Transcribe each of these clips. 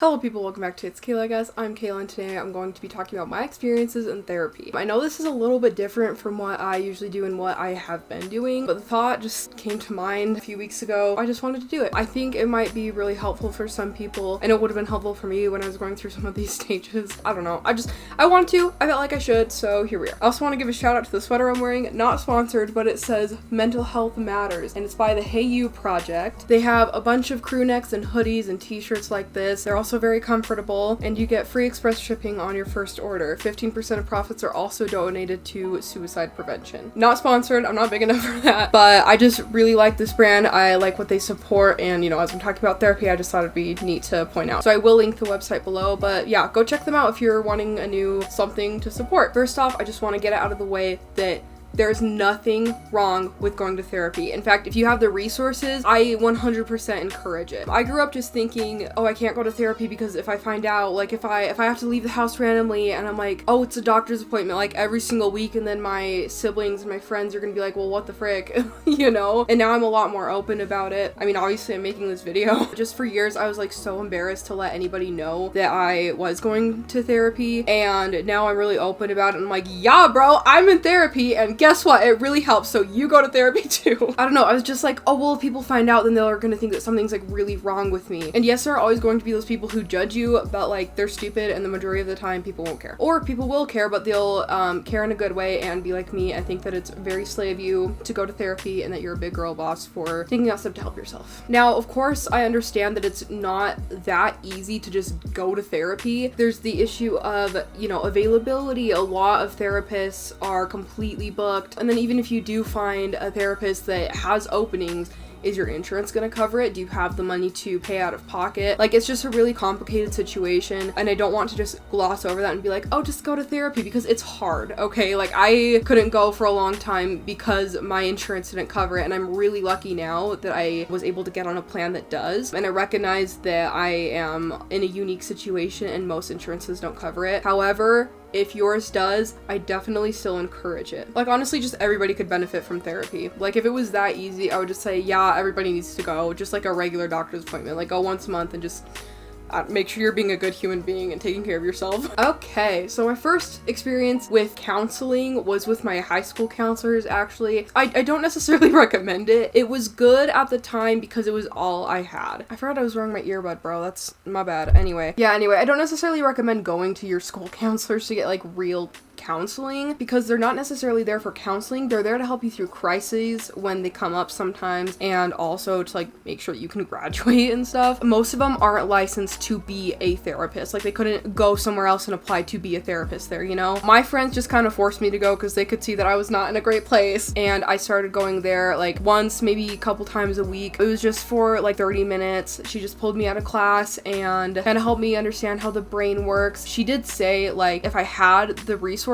Hello people, welcome back to It's Kayla, I guess. I'm Kayla and today I'm going to be talking about my experiences in therapy. I know this is a little bit different from what I usually do and what I have been doing, but the thought just came to mind a few weeks ago. I just wanted to do it. I think it might be really helpful for some people, and it would have been helpful for me when I was going through some of these stages. I don't know. I wanted to. I felt like I should, so here we are. I also want to give a shout out to the sweater I'm wearing. Not sponsored, but it says Mental Health Matters, and it's by the Hey You Project. They have a bunch of crew necks and hoodies and t-shirts like this. They're also very comfortable, and you get free express shipping on your first order. 15% of profits are also donated to suicide prevention. Not sponsored, I'm not big enough for that, but I just really like this brand. I like what they support, and as I'm talking about therapy, I just thought it'd be neat to point out. So I will link the website below, but yeah, go check them out if you're wanting a new something to support. First off, I just want to get it out of the way that there's nothing wrong with going to therapy. In fact, if you have the resources, I 100% encourage it. I grew up just thinking, oh, I can't go to therapy because if I find out, like if I have to leave the house randomly and I'm like, oh, it's a doctor's appointment like every single week, and then my siblings and my friends are gonna be like, well, what the frick, And now I'm a lot more open about it. I mean, obviously I'm making this video. Just for years, I was like so embarrassed to let anybody know that I was going to therapy, and now I'm really open about it. I'm like, yeah, bro, I'm in therapy, and guess what? It really helps, so you go to therapy too. I don't know, I was just like, oh, well, if people find out, then they're gonna think that something's like really wrong with me. And yes, there are always going to be those people who judge you, but like they're stupid, and the majority of the time people won't care. Or people will care, but they'll care in a good way and be like me. I think that it's very slay of you to go to therapy and that you're a big girl boss for taking that step to help yourself. Now, of course, I understand that it's not that easy to just go to therapy. There's the issue of, availability. A lot of therapists are completely booked. And then even if you do find a therapist that has openings, is your insurance gonna cover it? Do you have the money to pay out of pocket? Like, it's just a really complicated situation, and I don't want to just gloss over that and be like, oh, just go to therapy, because it's hard, okay? Like, I couldn't go for a long time because my insurance didn't cover it, and I'm really lucky now that I was able to get on a plan that does, and I recognize that I am in a unique situation and most insurances don't cover it. However, if yours does, I definitely still encourage it. Like, honestly, just everybody could benefit from therapy. Like, if it was that easy, I would just say, yeah, everybody needs to go. Just like a regular doctor's appointment. Like, go once a month and just make sure you're being a good human being and taking care of yourself. Okay, so my first experience with counseling was with my high school counselors, actually. I don't necessarily recommend it. It was good at the time because it was all I had. I forgot I was wearing my earbud, bro. That's my bad. Anyway, I don't necessarily recommend going to your school counselors to get like real counseling, because they're not necessarily there for counseling. They're there to help you through crises when they come up sometimes, and also to like make sure that you can graduate and stuff. Most of them aren't licensed to be a therapist. Like, they couldn't go somewhere else and apply to be a therapist there, My friends just kind of forced me to go because they could see that I was not in a great place, and I started going there like once, maybe a couple times a week. It was just for like 30 minutes. She just pulled me out of class and kind of helped me understand how the brain works. She did say, like, if I had the resources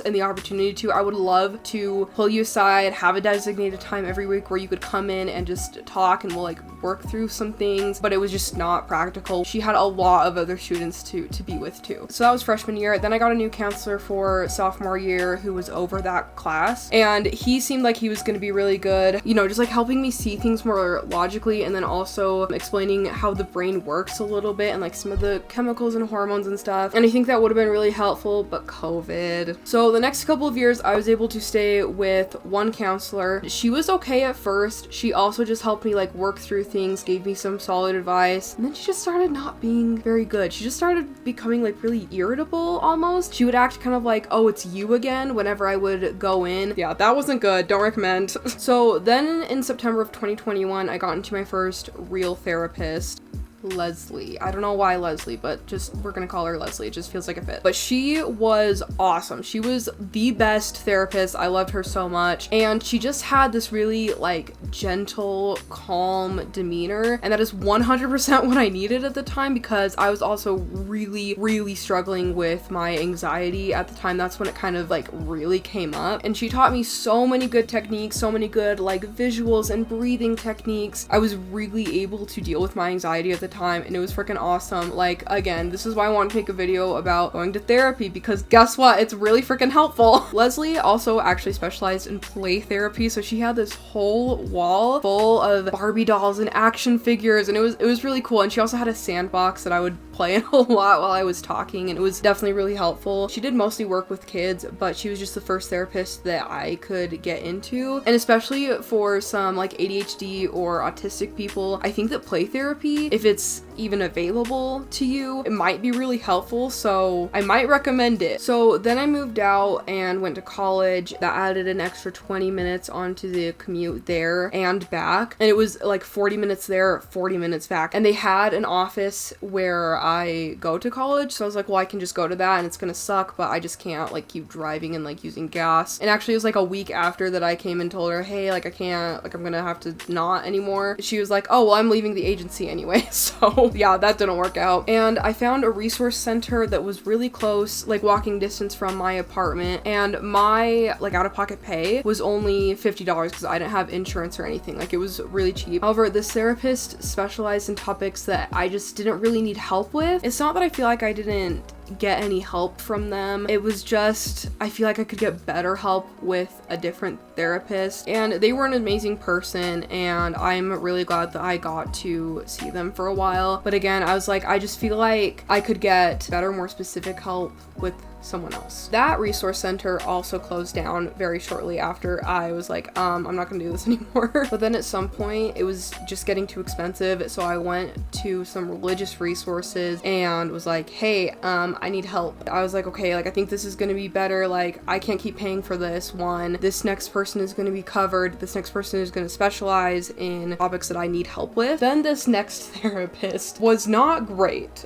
and the opportunity to, I would love to pull you aside, have a designated time every week where you could come in and just talk, and we'll like work through some things, but it was just not practical. She had a lot of other students to be with too. So that was freshman year. Then I got a new counselor for sophomore year who was over that class, and he seemed like he was going to be really good, just like helping me see things more logically, and then also explaining how the brain works a little bit and like some of the chemicals and hormones and stuff. And I think that would have been really helpful, but COVID. So the next couple of years, I was able to stay with one counselor. She was okay at first. She also just helped me like work through things, gave me some solid advice, and then she just started not being very good. She just started becoming like really irritable almost. She would act kind of like, oh, it's you again, whenever I would go in. Yeah, that wasn't good. Don't recommend. So then in September of 2021, I got into my first real therapist, Leslie. I don't know why Leslie, but just we're gonna call her Leslie. It just feels like a fit. But she was awesome. She was the best therapist. I loved her so much. And she just had this really like gentle, calm demeanor. And that is 100% what I needed at the time, because I was also really, really struggling with my anxiety at the time. That's when it kind of like really came up. And she taught me so many good techniques, so many good like visuals and breathing techniques. I was really able to deal with my anxiety at the time, and it was freaking awesome. Like, again, this is why I want to make a video about going to therapy, because guess what? It's really freaking helpful. Leslie also actually specialized in play therapy, so she had this whole wall full of Barbie dolls and action figures, and it was really cool. And she also had a sandbox that I would play in a lot while I was talking, and it was definitely really helpful. She did mostly work with kids, but she was just the first therapist that I could get into. And especially for some like ADHD or autistic people, I think that play therapy, if it's even available to you, it might be really helpful, so I might recommend it. So then I moved out and went to college. That added an extra 20 minutes onto the commute there and back, and it was like 40 minutes there, 40 minutes back. And they had an office where I go to college, so I was like, well, I can just go to that, and it's gonna suck, but I just can't like keep driving and like using gas. And actually it was like a week after that I came and told her, hey, like I can't, like I'm gonna have to not anymore. She was like, oh well, I'm leaving the agency anyway. So yeah, that didn't work out. And I found a resource center that was really close, like walking distance from my apartment, and my like out-of-pocket pay was only $50 because I didn't have insurance or anything. Like, it was really cheap. However, this therapist specialized in topics that I just didn't really need help with. It's not that I feel like I didn't get any help from them. It was just, I feel like I could get better help with a different therapist, and they were an amazing person, and I'm really glad that I got to see them for a while. But again, I was like, I just feel like I could get better, more specific help with someone else. That resource center also closed down very shortly after I was like, I'm not gonna do this anymore. But then at some point it was just getting too expensive, so I went to some religious resources and was like, hey, I need help. I was like, okay, like I think this is gonna be better. Like, I can't keep paying for this one. This next person is gonna be covered. This next person is gonna specialize in topics that I need help with. Then this next therapist was not great.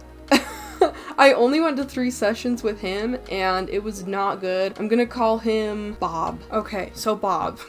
I only went to 3 sessions with him, and it was not good. I'm gonna call him Bob. Okay, so Bob.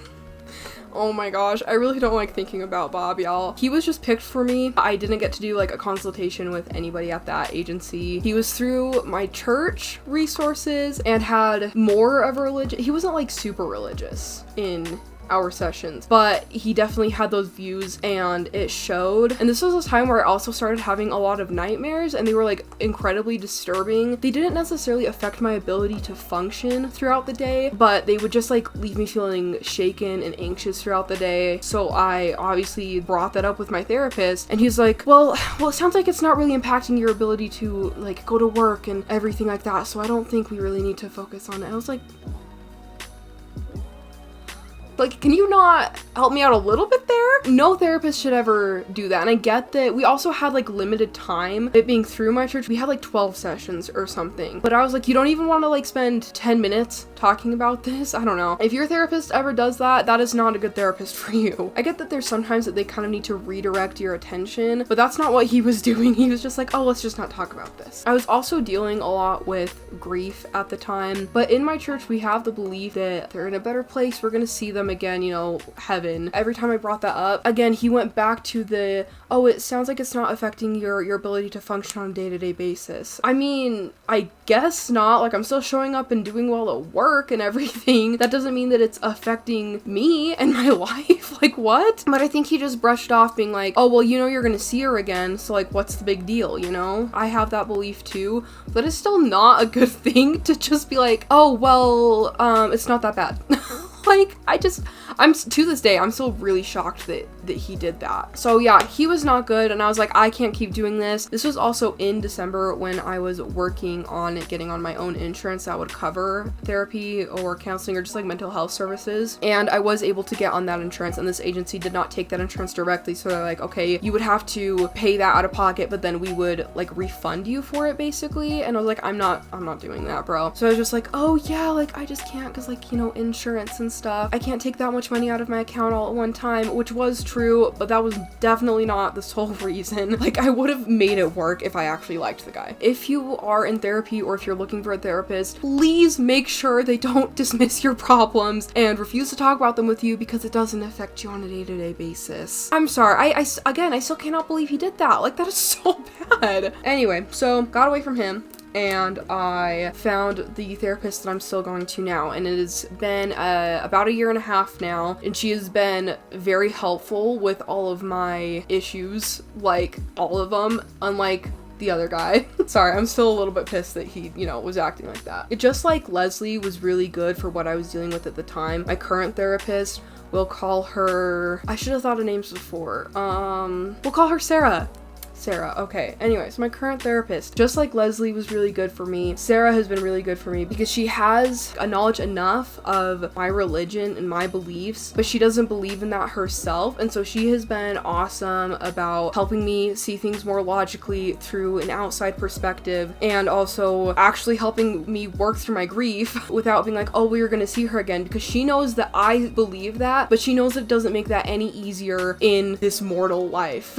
Oh my gosh, I really don't like thinking about Bob, y'all. He was just picked for me. I didn't get to do like a consultation with anybody at that agency. He was through my church resources and had more of a religion. He wasn't like super religious in our sessions, but he definitely had those views, and it showed. And this was a time where I also started having a lot of nightmares, and they were like incredibly disturbing. They didn't necessarily affect my ability to function throughout the day, but they would just like leave me feeling shaken and anxious throughout the day. So I obviously brought that up with my therapist, and he's like, well, it sounds like it's not really impacting your ability to like go to work and everything like that, so I don't think we really need to focus on it. I was like, can you not help me out a little bit there? No therapist should ever do that. And I get that we also had like limited time. It being through my church, we had like 12 sessions or something. But I was like, you don't even want to like spend 10 minutes talking about this? I don't know. If your therapist ever does that, that is not a good therapist for you. I get that there's sometimes that they kind of need to redirect your attention, but that's not what he was doing. He was just like, oh, let's just not talk about this. I was also dealing a lot with grief at the time, but in my church, we have the belief that they're in a better place. We're gonna see them again, you know, heaven. Every time I brought that up, again, he went back to the, oh, it sounds like it's not affecting your ability to function on a day-to-day basis. I mean, I guess not. Like, I'm still showing up and doing well at work and everything. That doesn't mean that it's affecting me and my life. Like, what? But I think he just brushed off being like, oh, well, you know, you're gonna see her again, so like, what's the big deal, you know? I have that belief too, but it's still not a good thing to just be like, oh, well, it's not that bad. Like, I'm to this day, I'm still really shocked that he did that. So yeah, he was not good, and I was like, I can't keep doing this. This was also in December when I was working on getting on my own insurance that would cover therapy or counseling or just like mental health services, and I was able to get on that insurance, and this agency did not take that insurance directly, so they're like, okay, you would have to pay that out of pocket, but then we would like refund you for it basically. And I was like, I'm not doing that, bro. So I was just like, oh yeah, like I just can't, because like, you know, insurance and stuff, I can't take that much money out of my account all at one time, which was true, but that was definitely not the sole reason. Like, I would have made it work if I actually liked the guy. If you are in therapy or if you're looking for a therapist, please make sure they don't dismiss your problems and refuse to talk about them with you because it doesn't affect you on a day-to-day basis. I'm sorry, again, I still cannot believe he did that. Like, that is so bad. Anyway, so got away from him. and I found the therapist that I'm still going to now, and it has been about a year and a half now, and she has been very helpful with all of my issues, like all of them, unlike the other guy. Sorry, I'm still a little bit pissed that he, was acting like that. It just like Leslie was really good for what I was dealing with at the time. My current therapist, we'll call her, I should have thought of names before. We'll call her Sarah. Sarah, okay. Anyways, my current therapist, just like Leslie was really good for me, Sarah has been really good for me because she has a knowledge enough of my religion and my beliefs, but she doesn't believe in that herself. And so she has been awesome about helping me see things more logically through an outside perspective, and also actually helping me work through my grief without being like, oh, we're gonna see her again, because she knows that I believe that, but she knows it doesn't make that any easier in this mortal life,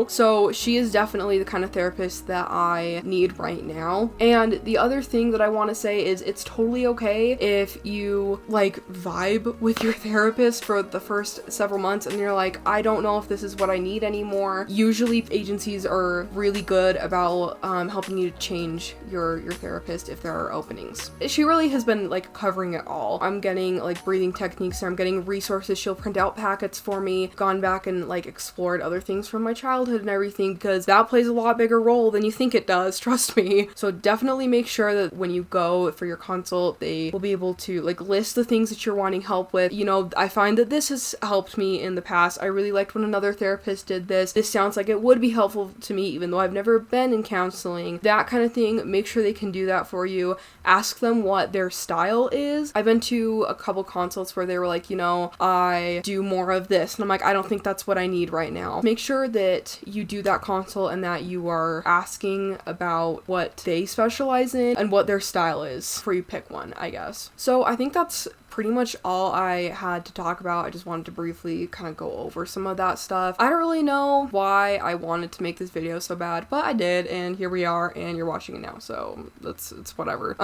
So she is definitely the kind of therapist that I need right now. And the other thing that I want to say is it's totally okay if you like vibe with your therapist for the first several months and you're like, I don't know if this is what I need anymore. Usually agencies are really good about helping you to change your therapist if there are openings. She really has been like covering it all. I'm getting like breathing techniques, I'm getting resources. She'll print out packets for me, gone back and like explored other things from my childhood and everything, because that plays a lot bigger role than you think it does, trust me. So definitely make sure that when you go for your consult, they will be able to like list the things that you're wanting help with. I find that this has helped me in the past. I really liked when another therapist did this. This sounds like it would be helpful to me even though I've never been in counseling. That kind of thing, make sure they can do that for you. Ask them what their style is. I've been to a couple consults where they were like, I do more of this, and I'm like, I don't think that's what I need right now. Make sure that you do that consult and that you are asking about what they specialize in and what their style is before you pick one, I guess. So I think that's pretty much all I had to talk about. I just wanted to briefly kind of go over some of that stuff. I don't really know why I wanted to make this video so bad, but I did, and here we are, and you're watching it now, so it's whatever.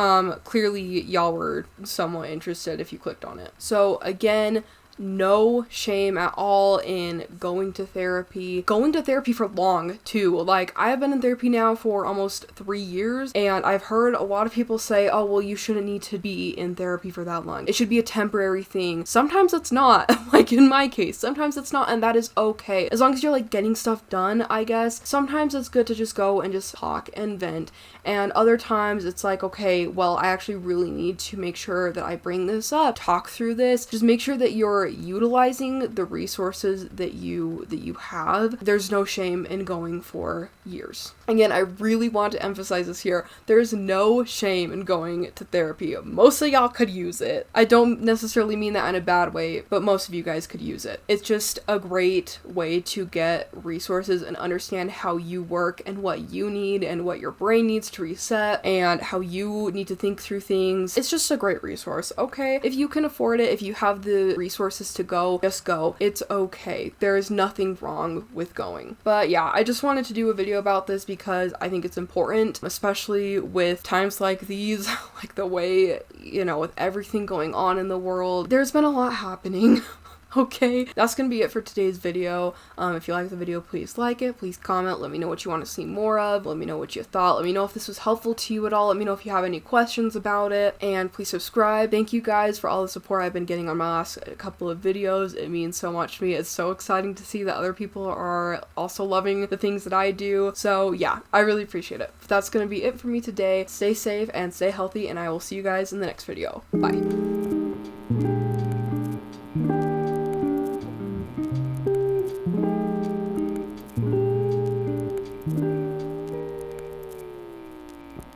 Clearly y'all were somewhat interested if you clicked on it. So again, no shame at all in going to therapy for long too. Like, I have been in therapy now for almost 3 years, and I've heard a lot of people say, oh, well, you shouldn't need to be in therapy for that long. It should be a temporary thing. Sometimes it's not. Like in my case, sometimes it's not, and that is okay. As long as you're like getting stuff done, I guess. Sometimes it's good to just go and just talk and vent, and other times it's like, okay, well, I actually really need to make sure that I bring this up, talk through this, just make sure that you're utilizing the resources that you have. There's no shame in going for years. Again, I really want to emphasize this here. There's no shame in going to therapy. Most of y'all could use it. I don't necessarily mean that in a bad way, but most of you guys could use it. It's just a great way to get resources and understand how you work and what you need and what your brain needs to reset and how you need to think through things. It's just a great resource, okay? If you can afford it, if you have the resources to go, just go. It's okay. There is nothing wrong with going. But yeah, I just wanted to do a video about this because I think it's important, especially with times like these, like the way, with everything going on in the world. There's been a lot happening. Okay, that's gonna be it for today's video. If you like the video, please like it, please comment, let me know what you want to see more of, let me know what you thought, let me know if this was helpful to you at all, let me know if you have any questions about it, and please subscribe. Thank you guys for all the support I've been getting on my last couple of videos. It means so much to me. It's so exciting to see that other people are also loving the things that I do. So yeah, I really appreciate it. But that's gonna be it for me today. Stay safe and stay healthy, and I will see you guys in the next video. Bye.